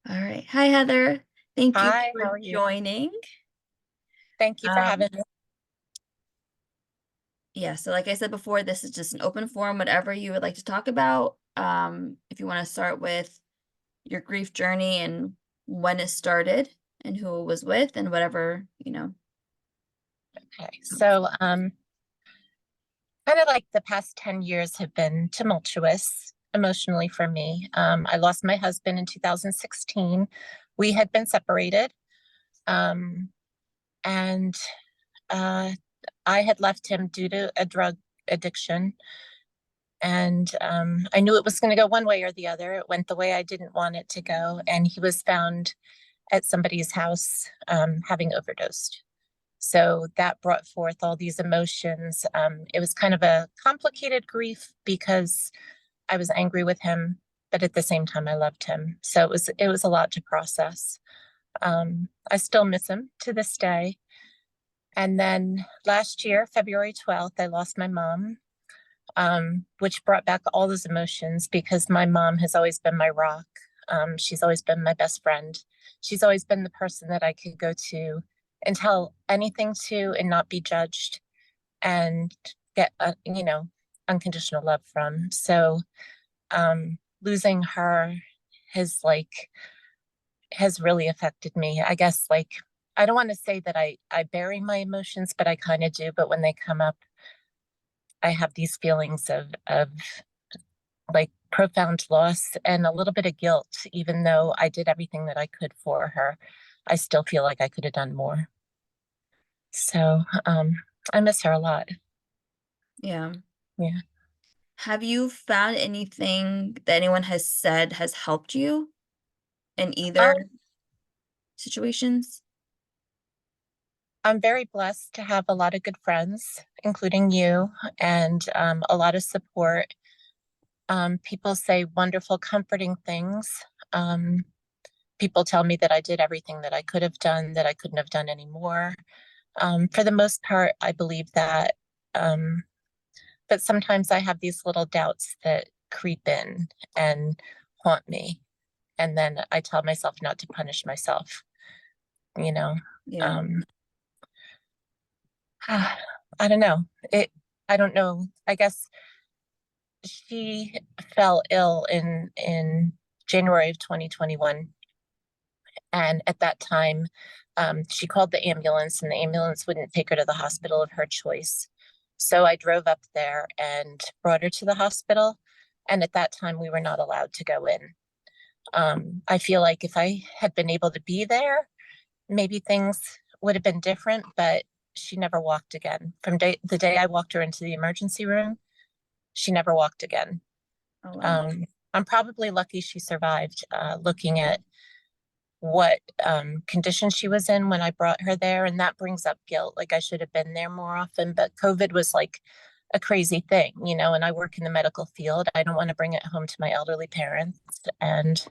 All right. Hi, Heather. Thank you Hi, for how are you? joining. Thank you for Um, having me. yeah, so like I said before, this is just an open forum, whatever you would like to talk about. If you want to start with your grief journey and when it started and who it was with and whatever. Okay, so kind of like the past 10 years have been tumultuous emotionally for me. I lost my husband in 2016. We had been separated, um, and uh, I had left him due to a drug addiction. And I knew it was going to go one way or the other. It went the way I didn't want it to go. And he was found at somebody's house having overdosed. So that brought forth all these emotions. It was kind of a complicated grief because I was angry with him, but at the same time I loved him. So it was a lot to process. I still miss him to this day. And then last year, February 12th, I lost my mom, which brought back all those emotions because my mom has always been my rock. She's always been my best friend. She's always been the person that I could go to and tell anything to and not be judged and get, unconditional love from. So losing her has has really affected me. I guess I don't want to say that I bury my emotions, but I kind of do. But when they come up, I have these feelings of like profound loss and a little bit of guilt, even though I did everything that I could for her. I still feel like I could have done more. So I miss her a lot. Yeah. Yeah. Have you found anything that anyone has said has helped you in either Um, situations? I'm very blessed to have a lot of good friends, including you, and a lot of support. People say wonderful, comforting things. Um, People tell me that I did everything that I could have done, that I couldn't have done any more. For the most part, I believe that. Um, but sometimes I have these little doubts that creep in and haunt me. And then I tell myself not to punish myself, you know. Yeah. Um, I don't know. I don't know. I guess she fell ill in January of 2021. And at that time, she called the ambulance, and the ambulance wouldn't take her to the hospital of her choice. So I drove up there and brought her to the hospital. And at that time, we were not allowed to go in. I feel like if I had been able to be there, maybe things would have been different, but she never walked again. The day I walked her into the emergency room, she never walked again. Oh, wow. Um, I'm probably lucky she survived, looking at what condition she was in when I brought her there. And that brings up guilt. Like I should have been there more often, but COVID was like a crazy thing, and I work in the medical field. I don't want to bring it home to my elderly parents. And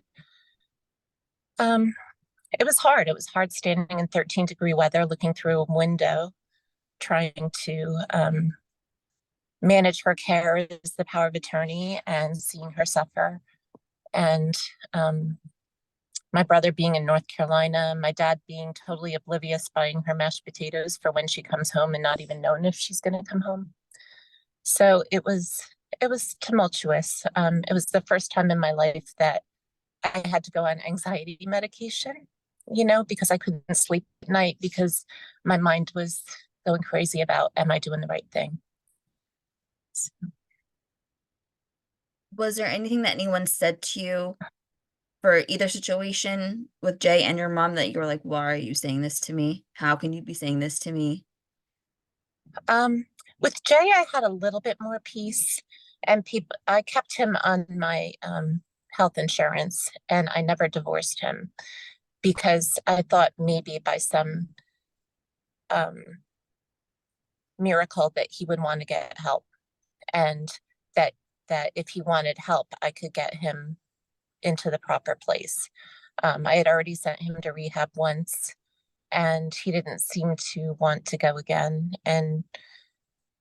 um, it was hard. It was hard standing in 13-degree weather, looking through a window, trying to manage her care as the power of attorney and seeing her suffer. And my brother being in North Carolina, my dad being totally oblivious, buying her mashed potatoes for when she comes home and not even knowing if she's going to come home. So it was tumultuous. It was the first time in my life that I had to go on anxiety medication, because I couldn't sleep at night because my mind was going crazy about, am I doing the right thing? Was there anything that anyone said to you for either situation with Jay and your mom that you were like, why are you saying this to me? How can you be saying this to me? Um, with Jay, I had a little bit more peace, and I kept him on my health insurance, and I never divorced him because I thought maybe by some um, miracle that he would want to get help, and that that if he wanted help, I could get him into the proper place. I had already sent him to rehab once, and he didn't seem to want to go again, and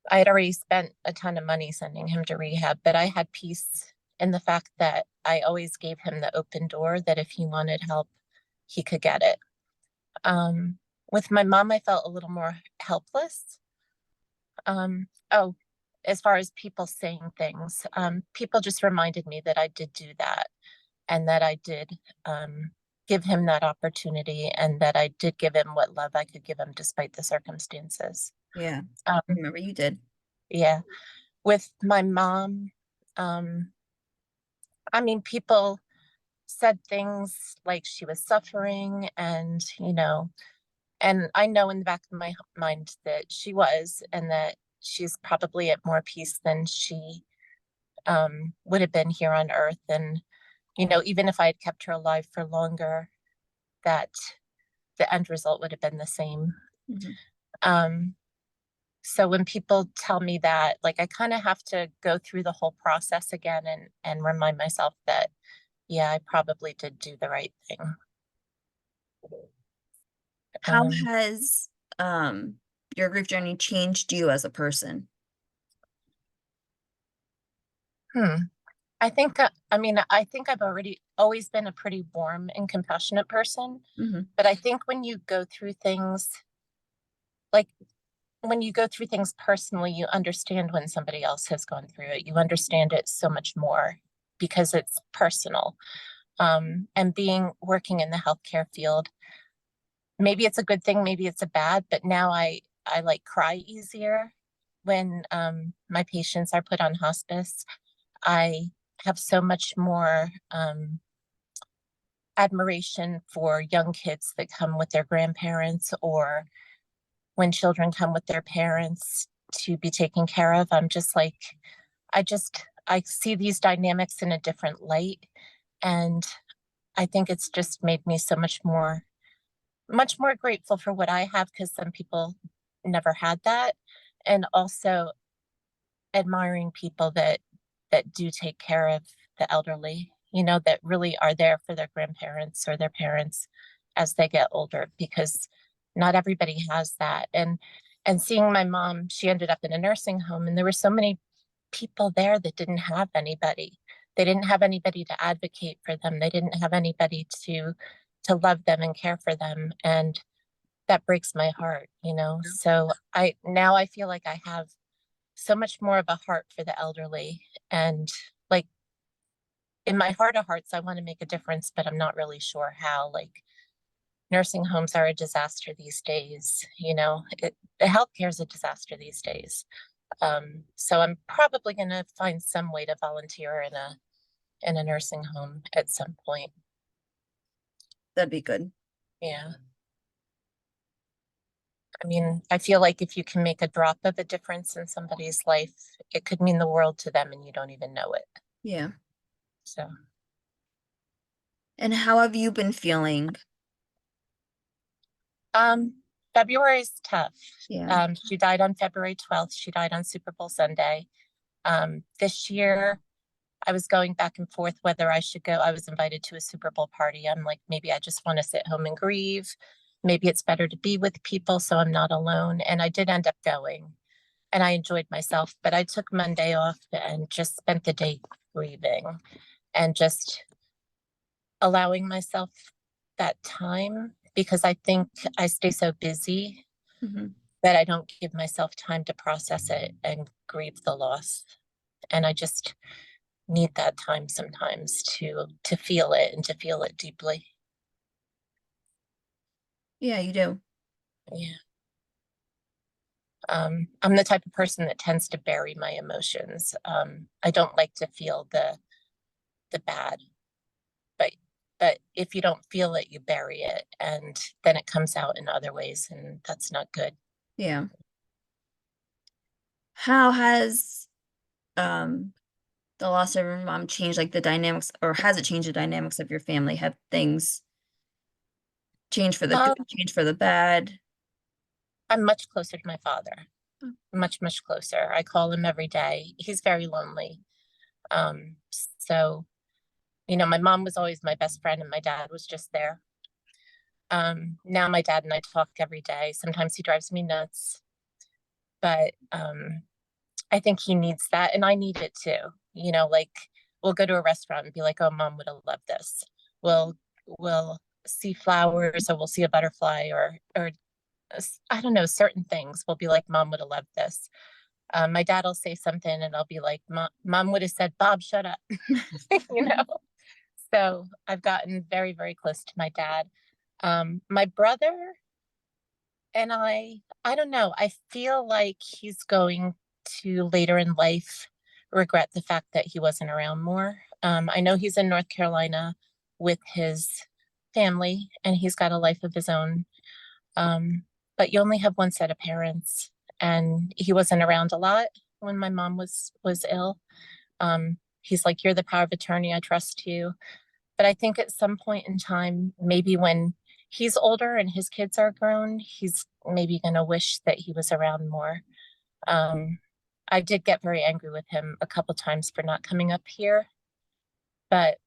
I had already spent a ton of money sending him to rehab, but I had peace in the fact that I always gave him the open door that if he wanted help, he could get it. With my mom, I felt a little more helpless. Oh, as far as people saying things, people just reminded me that I did do that and that I did give him that opportunity and that I did give him what love I could give him despite the circumstances. Yeah, Um, remember you did. yeah. With my mom, I mean, people said things like she was suffering and, and I know in the back of my mind that she was, and that she's probably at more peace than she would have been here on earth. And, even if I had kept her alive for longer, that the end result would have been the same. Mhm. Um, so when people tell me that, like, I kind of have to go through the whole process again and remind myself that, yeah, I probably did do the right thing. How Um, has your grief journey changed you as a person? hmm. I think, I think I've already always been a pretty warm and compassionate person, Hmm. but I think when you go through things, like when you go through things personally, you understand when somebody else has gone through it. You understand it so much more because it's personal. And being working in the healthcare field, maybe it's a good thing, maybe it's a bad, but now I like cry easier when my patients are put on hospice. I have so much more admiration for young kids that come with their grandparents, or when children come with their parents to be taken care of. I'm just like, I see these dynamics in a different light. And I think it's just made me so much more grateful for what I have, because some people never had that. And also admiring people that do take care of the elderly, that really are there for their grandparents or their parents as they get older, because not everybody has that. And seeing my mom, she ended up in a nursing home, and there were so many people there that didn't have anybody. They didn't have anybody to advocate for them. They didn't have anybody to love them and care for them. And that breaks my heart. So I feel like I have so much more of a heart for the elderly. And like, in my heart of hearts, I want to make a difference, but I'm not really sure how. Like, nursing homes are a disaster these days. The healthcare is a disaster these days. So I'm probably going to find some way to volunteer in a nursing home at some point. That'd be good. Yeah. I mean, I feel like if you can make a drop of a difference in somebody's life, it could mean the world to them and you don't even know it. Yeah. So, And how have you been feeling? um, February is tough. Yeah. She died on February 12th. She died on Super Bowl Sunday. This year, I was going back and forth whether I should go. I was invited to a Super Bowl party. I'm like, maybe I just want to sit home and grieve. Maybe it's better to be with people so I'm not alone. And I did end up going, and I enjoyed myself, but I took Monday off and just spent the day grieving and just allowing myself that time, because I think I stay so busy Hmm. that I don't give myself time to process it and grieve the loss. And I just need that time sometimes to feel it and to feel it deeply. Yeah, you do. Yeah. I'm the type of person that tends to bury my emotions. I don't like to feel the bad, but if you don't feel it, you bury it, and then it comes out in other ways, and that's not good. Yeah. How has um the loss of your mom changed like the dynamics, or has it changed the dynamics of your family? Have things changed for the Um, good, changed for the bad? I'm much closer to my father, Mm. much closer. I call him every day. He's very lonely. So, my mom was always my best friend and my dad was just there. Now my dad and I talk every day. Sometimes he drives me nuts, but I think he needs that, and I need it too. Like, we'll go to a restaurant and be like, oh, mom would have loved this. We'll see flowers, or we'll see a butterfly, or I don't know, certain things. We'll be like, mom would have loved this. My dad will say something and I'll be like, mom would have said, Bob, shut up. You know? So I've gotten very, very close to my dad. My brother and I don't know. I feel like he's going to later in life regret the fact that he wasn't around more. I know he's in North Carolina with his family and he's got a life of his own. But you only have one set of parents, and he wasn't around a lot when my mom was ill. He's like, you're the power of attorney. I trust you. But I think at some point in time, maybe when he's older and his kids are grown, he's maybe going to wish that he was around more. I did get very angry with him a couple times for not coming up here, but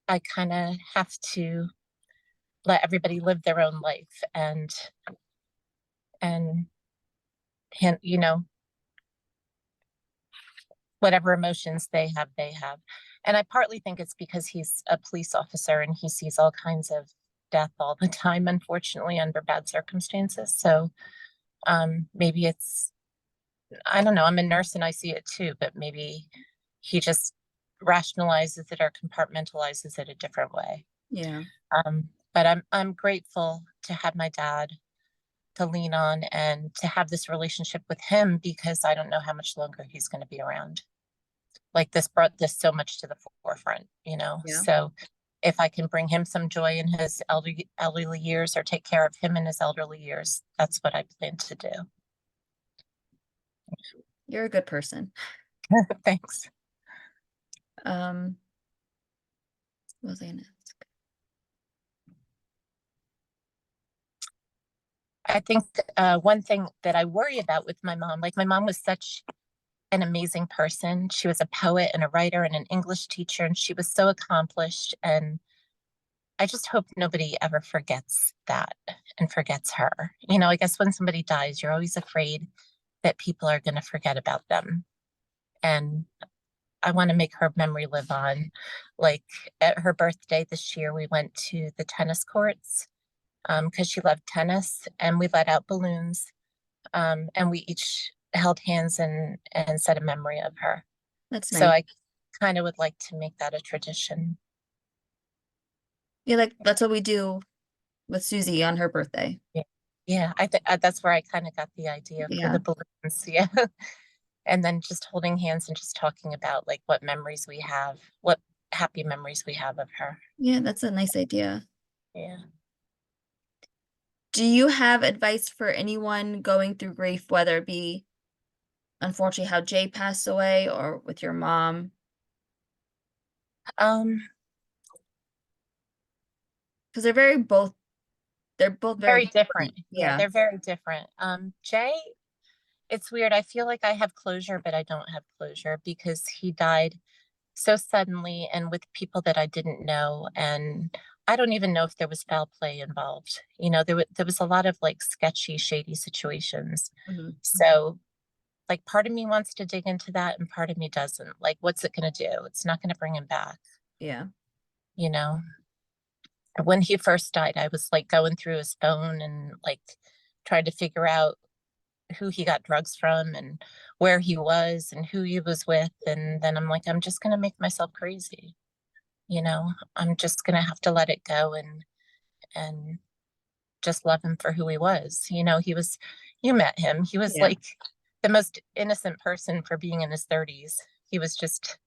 I kind of have to let everybody live their own life and you know, whatever emotions they have, they have. And I partly think it's because he's a police officer and he sees all kinds of death all the time, unfortunately, under bad circumstances. So maybe it's, I don't know, I'm a nurse and I see it too, but maybe he just rationalizes it or compartmentalizes it a different way. Yeah. But I'm grateful to have my dad to lean on and to have this relationship with him, because I don't know how much longer he's going to be around. Like, this brought this so much to the forefront, you know? Yeah. So if I can bring him some joy in his elderly years, or take care of him in his elderly years, that's what I plan to do. You're a good person. Thanks. What was I gonna ask? I think one thing that I worry about with my mom, like, my mom was such an amazing person. She was a poet and a writer and an English teacher, and she was so accomplished. And I just hope nobody ever forgets that and forgets her. You know, I guess when somebody dies, you're always afraid that people are going to forget about them. And I want to make her memory live on. Like, at her birthday this year, we went to the tennis courts because she loved tennis, and we let out balloons, and we each held hands and said a memory of her. That's So nice. I kind of would like to make that a tradition. Yeah, like that's what we do with Susie on her birthday. Yeah, yeah. I think that's where I kind of got the idea for Yeah. the balloons. Yeah, and then just holding hands and just talking about, like, what memories we have, what happy memories we have of her. Yeah, that's a nice idea. Yeah. Do you have advice for anyone going through grief, whether it be unfortunately how Jay passed away or with your mom? Um, Because they're both very very different. different. Yeah, Yeah. they're very different. Jay, it's weird. I feel like I have closure, but I don't have closure because he died so suddenly and with people that I didn't know. And I don't even know if there was foul play involved. You know, there was a lot of, like, sketchy, shady situations. Mhm. So, like, part of me wants to dig into that and part of me doesn't. Like, what's it going to do? It's not going to bring him back, Yeah. you know? When he first died, I was, like, going through his phone and, like, trying to figure out who he got drugs from and where he was and who he was with. And then I'm like, I'm just going to make myself crazy. You know, I'm just going to have to let it go and just love him for who he was. You know, you met him. He was Yeah. like the most innocent person for being in his 30s. He was just,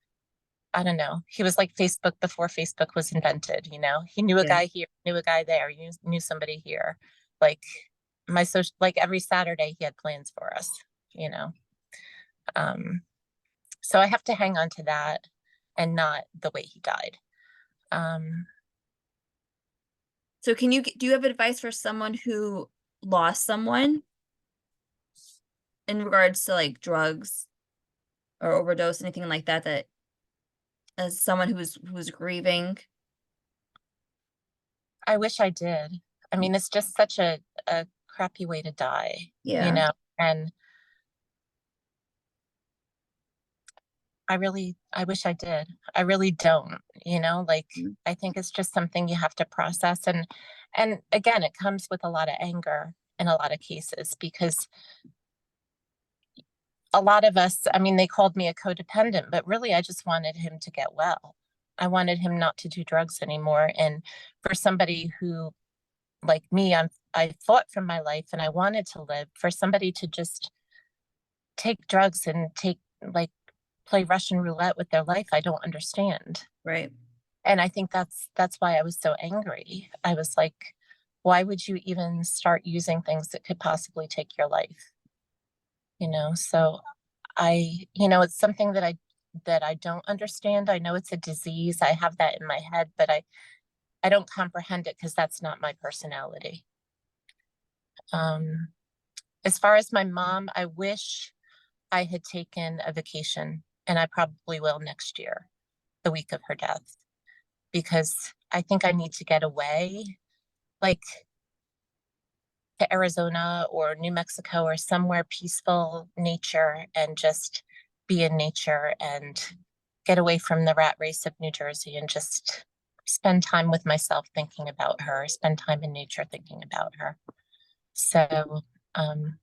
I don't know. He was like Facebook before Facebook was invented. You know, he knew a Yeah. guy here, knew a guy there, knew somebody here. Like, like, every Saturday he had plans for us, you know. Um, so I have to hang on to that and not the way he died. Um, So do you have advice for someone who lost someone in regards to like drugs or overdose, anything like that, that as someone who's grieving? I wish I did. I mean, it's just such a crappy way to die, you Yeah. know? And I wish I did. I really don't, like Mm. I think it's just something you have to process. And again, it comes with a lot of anger in a lot of cases because a lot of us, I mean, they called me a codependent, but really I just wanted him to get well. I wanted him not to do drugs anymore. And for somebody who, like me, I fought for my life and I wanted to live, for somebody to just take drugs and like play Russian roulette with their life, I don't understand. Right. And I think that's why I was so angry. I was like, why would you even start using things that could possibly take your life? So it's something that I don't understand. I know it's a disease. I have that in my head, but I don't comprehend it because that's not my personality. Um, as far as my mom, I wish I had taken a vacation, and I probably will next year, the week of her death, because I think I need to get away, like to Arizona or New Mexico or somewhere peaceful, nature, and just be in nature and get away from the rat race of New Jersey and just spend time with myself thinking about her, spend time in nature thinking about her. So um,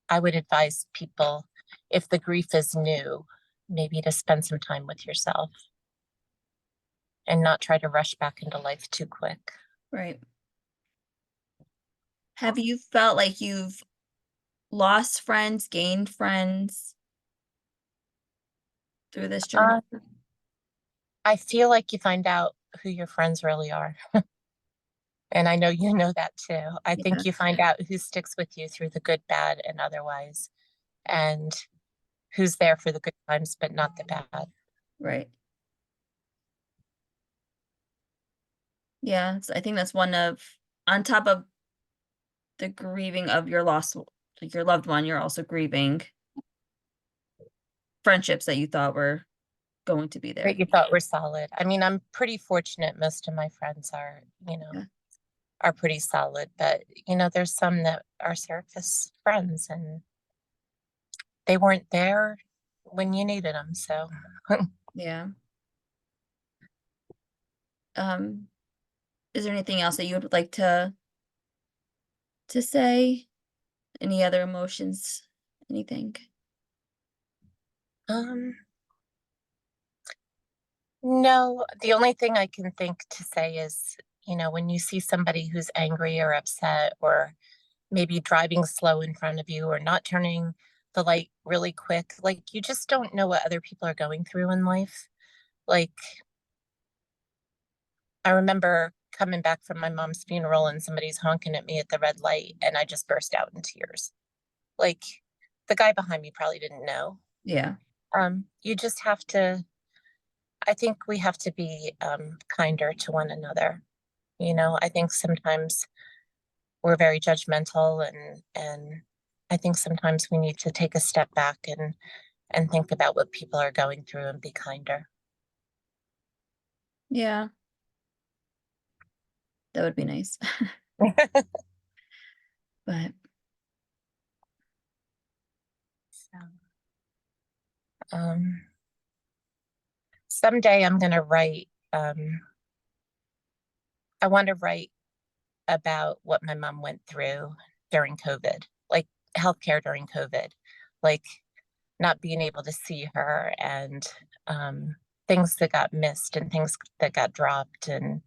I would advise people, if the grief is new, maybe to spend some time with yourself and not try to rush back into life too quick. Right. Have you felt like you've lost friends, gained friends through this journey? Uh, I feel like you find out who your friends really are. And I know you know that too. I Yeah. think you find out who sticks with you through the good, bad, and otherwise, and who's there for the good times, but not the bad. Right. Yeah. I think that's one of, on top of the grieving of your lost, like your loved one, you're also grieving friendships that you thought were going to be That there. you thought were solid. I mean, I'm pretty fortunate. Most of my friends Yeah. are pretty solid, but there's some that are surface friends and they weren't there when you needed them. So Yeah. Um, is there anything else that you would like to say? Any other emotions? Anything? um no, the only thing I can think to say is, when you see somebody who's angry or upset or maybe driving slow in front of you or not turning the light really quick, like you just don't know what other people are going through in life. Like I remember coming back from my mom's funeral and somebody's honking at me at the red light and I just burst out in tears. Like the guy behind me probably didn't know. Yeah. You just have to, I think we have to be kinder to one another. I think sometimes we're very judgmental and I think sometimes we need to take a step back and think about what people are going through and be kinder. Yeah. That would be nice. But So, um, someday I'm gonna write. I want to write about what my mom went through during COVID, like healthcare during COVID, like not being able to see her and things that got missed and things that got dropped and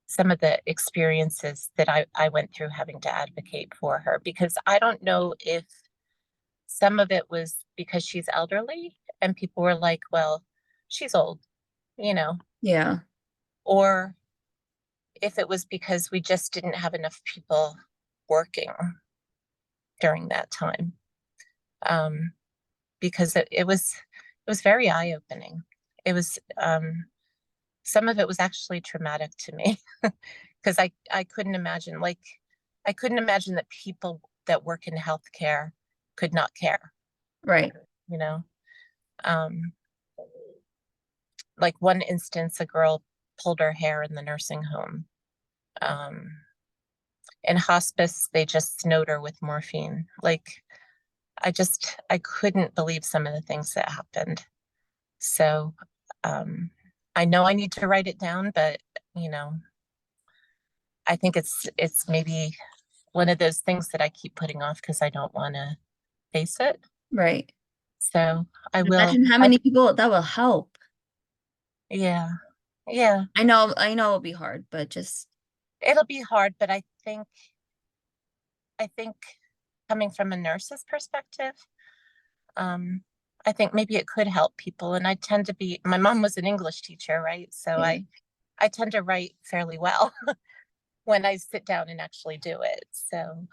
some of the experiences that I went through having to advocate for her because I don't know if some of it was because she's elderly and people were like, well, she's old, you know, yeah. or if it was because we just didn't have enough people working during that time. Um, because it was very eye-opening. It was some of it was actually traumatic to me because I couldn't imagine I couldn't imagine that people that work in healthcare could not care, Right. you know. Um, like one instance, a girl pulled her hair in the nursing home. Um, in hospice, they just snowed her with morphine. Like I couldn't believe some of the things that happened. So, I know I need to write it down, but you know, I think it's maybe one of those things that I keep putting off because I don't want to face it. Right. So I will, Imagine how many people that will help. yeah, yeah. I know it'll be hard, but just It'll be hard, but I think coming from a nurse's perspective, um, I think maybe it could help people. And I tend to be, my mom was an English teacher, right? So yeah. I tend to write fairly well when I sit down and actually do it. So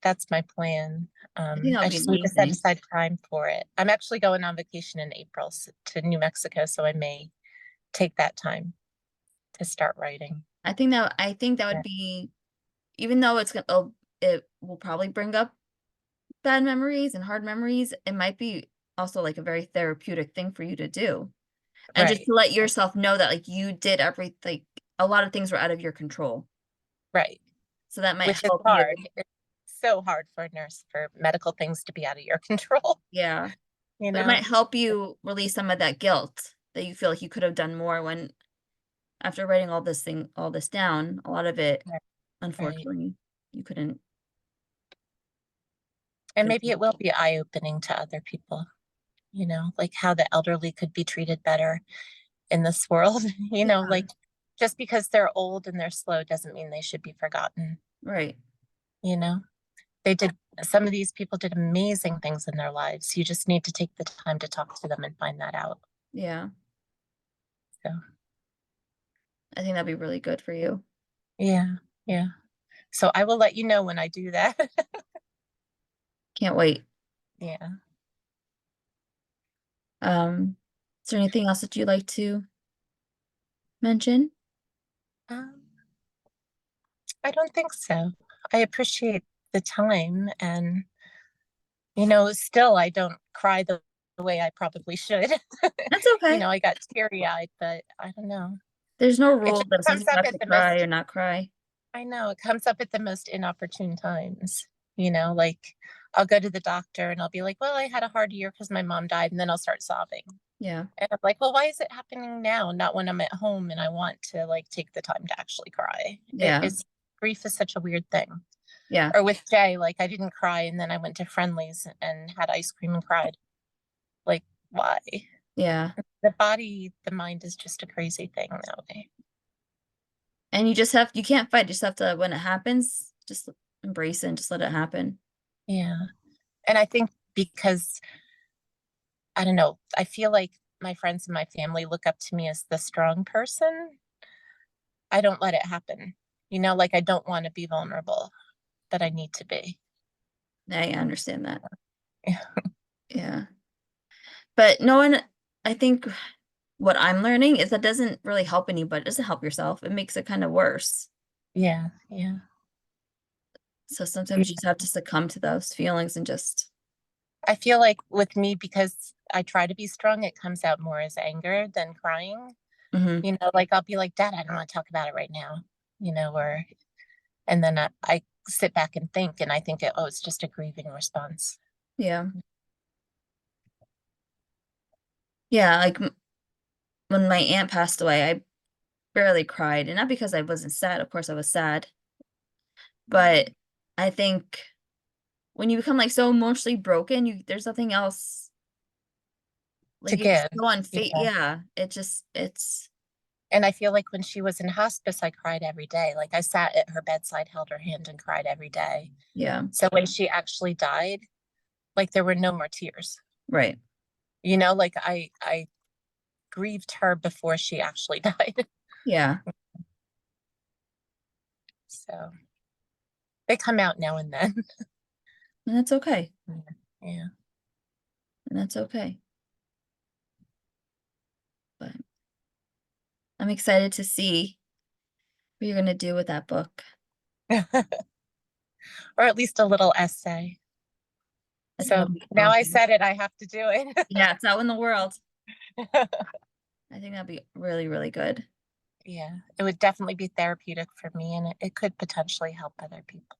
that's my plan. I think that I would be just need to set amazing. aside time for it. I'm actually going on vacation in April to New Mexico, so I may take that time to start writing. I think that Yeah, would be, even though it will probably bring up bad memories and hard memories, it might be also like a very therapeutic thing for you to do. And just right, to let yourself know that like you did everything, a lot of things were out of your control. right. So that might Which is help you. hard. It's so hard for a nurse for medical things to be out of your control, Yeah. you But it know? might help you release some of that guilt that you feel like you could have done more when after writing all this down, a lot of it, Right. Right. unfortunately, you And couldn't maybe it will be eye-opening to other people, you know, like how the elderly could be treated better in this world, you know, Yeah, like just because they're old and they're slow doesn't mean they should be forgotten, right. you know? They did, some of these people did amazing things in their lives. You just need to take the time to talk to them and find that out. Yeah. So, I think that'd be really good for you. yeah, yeah. So I will let you know when I do that. Can't wait. Yeah. Is there anything else that you'd like to mention? Um, I don't think so. I appreciate the time and, you know, still I don't cry the way I probably should. That's You okay. know, I got teary-eyed, but I don't know. There's no It rule just that says comes you up have at to the cry or most, not cry. I know, it comes up at the most inopportune times. You know, like I'll go to the doctor and I'll be like, well, I had a hard year because my mom died, and then I'll start sobbing. Yeah. And I'm like, well, why is it happening now? Not when I'm at home and I want to like take the time to actually cry. Yeah. It's grief is such a weird thing. Yeah. Or with Jay, like I didn't cry and then I went to Friendlies and had ice cream and cried. Like, why? Yeah. The body, the mind is just a crazy thing that way. And you can't fight. You just have to, when it happens, just embrace it and just let it happen. Yeah. And I think because I don't know, I feel like my friends and my family look up to me as the strong person. I don't let it happen. You know, like I don't want to be vulnerable, but I need to be. I understand that. Yeah. But no one, I think what I'm learning is that doesn't really help anybody. It doesn't help yourself. It makes it kind of worse. Yeah, yeah. So sometimes you just have to succumb to those feelings and just, I feel like with me, because I try to be strong, it comes out more as anger than crying. hmm You know, like I'll be like, Dad, I don't want to talk about it right now, you know, or, and then I sit back and think, and I think, oh, it's just a grieving response. yeah. Yeah. Like when my aunt passed away, I barely cried. And not because I wasn't sad. Of course I was sad. But I think when you become like so emotionally broken, there's nothing else. To Like you're just give. so unfit. Yeah. Yeah. It's And I feel like when she was in hospice, I cried every day. Like I sat at her bedside, held her hand, and cried every day. yeah. So when she actually died, like there were no more tears. Right. You know, like I grieved her before she actually died. Yeah. So they come out now and then. And that's okay. Yeah. And that's okay. But I'm excited to see what you're gonna do with that book. Or at least a little essay. I think So that'll be now I awesome. said it, I have to do Yeah, it's out in the world. it. I think that'd be really, really good. Yeah, it would definitely be therapeutic for me and it could potentially help other people.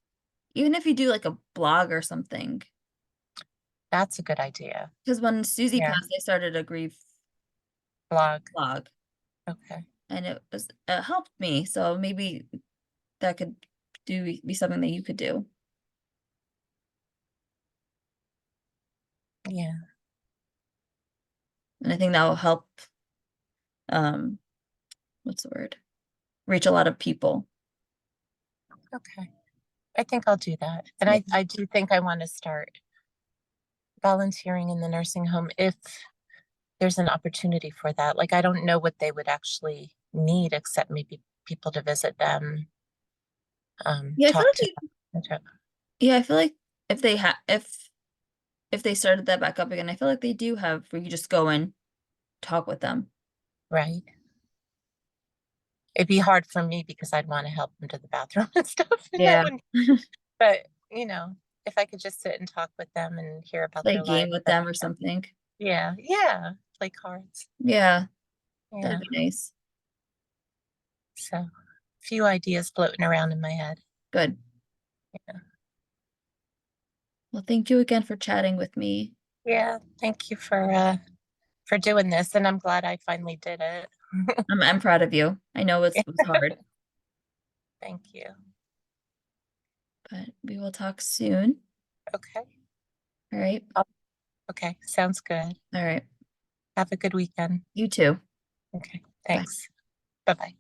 Even if you do like a blog or something. That's a good idea. Because when Susie Yeah. passed, I started a grief Blog. blog, Okay. and it helped me. So maybe that could be something that you could do. Yeah. And I think that will help, um, what's the word? Reach a lot of people. Okay. I think I'll do that. And Yeah. I do think I want to start volunteering in the nursing home if there's an opportunity for that. Like, I don't know what they would actually need except maybe people to visit them, Yeah, I feel talk like to them. yeah, I feel like if they if they started that back up again, I feel like they do have where you just go and talk with them. Right. It'd be hard for me because I'd want to help them to the bathroom and stuff. And that Yeah. wouldn't, but if I could just sit and talk with them and hear about Play a their game life. with them or something. Yeah. Yeah. Play cards. Yeah, Yeah. that'd be nice. So, few ideas floating around in my head. Good. Yeah. Well, thank you again for chatting with me. Yeah. Thank you for doing this. And I'm glad I finally did it. I'm proud of you. I know it was hard, Thank you. but we will talk soon. Okay. All right. Okay. Sounds good. All right. Have a good weekend. You too. Okay. Bye. Thanks. Bye bye.